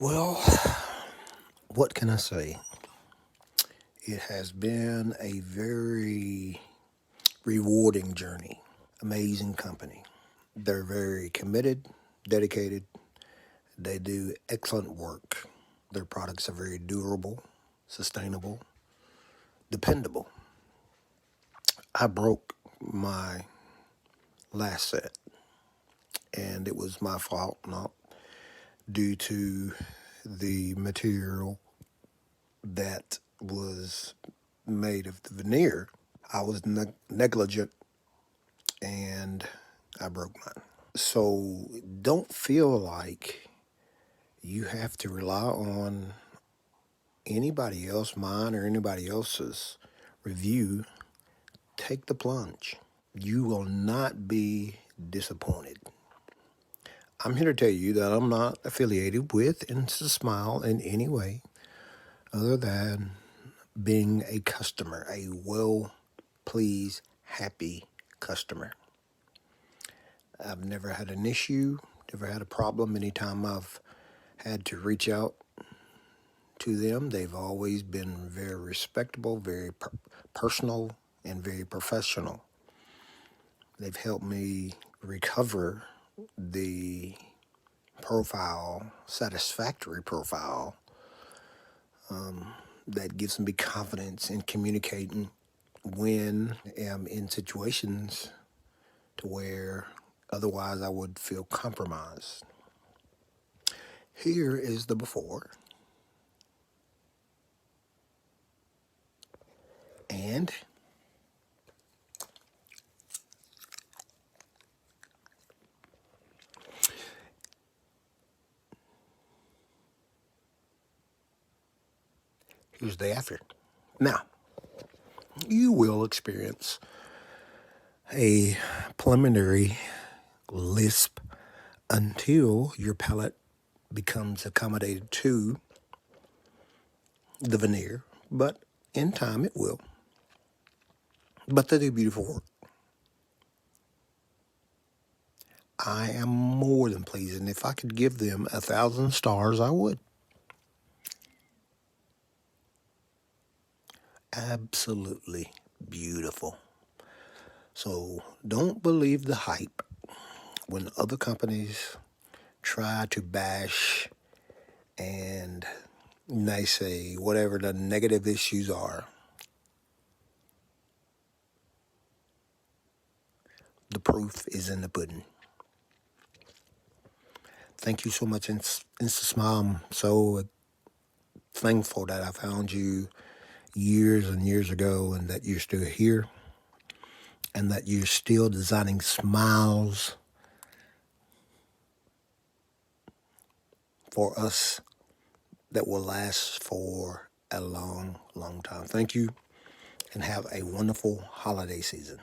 Well, what can I say? It has been a very rewarding journey. Amazing company. They're very committed, dedicated. They do excellent work. Their products are very durable, sustainable, dependable. I broke my last set, and it was my fault, not due to the material that was made of the veneer. I was negligent and I broke mine. So don't feel like you have to rely on anybody else, mine or anybody else's review. Take the plunge. You will not be disappointed. I'm here to tell you that I'm not affiliated with Instasmile in any way other than being a customer, a well-pleased, happy customer. I've never had an issue, never had a problem. Anytime I've had to reach out to them, they've always been very respectable, very personal, and very professional. They've helped me recover the satisfactory profile that gives me confidence in communicating when I'm in situations to where otherwise I would feel compromised. Here is the before. And here's the after. Now, you will experience a preliminary lisp until your palate becomes accommodated to the veneer, but in time it will. But they do beautiful work. I am more than pleased, and if I could give them 1,000 stars, I would. Absolutely beautiful. So don't believe the hype when other companies try to bash and they say whatever the negative issues are. The proof is in the pudding. Thank you so much, Instasmile. I'm so thankful that I found you years and years ago and that you're still here and that you're still designing smiles for us that will last for a long, long time. Thank you and have a wonderful holiday season.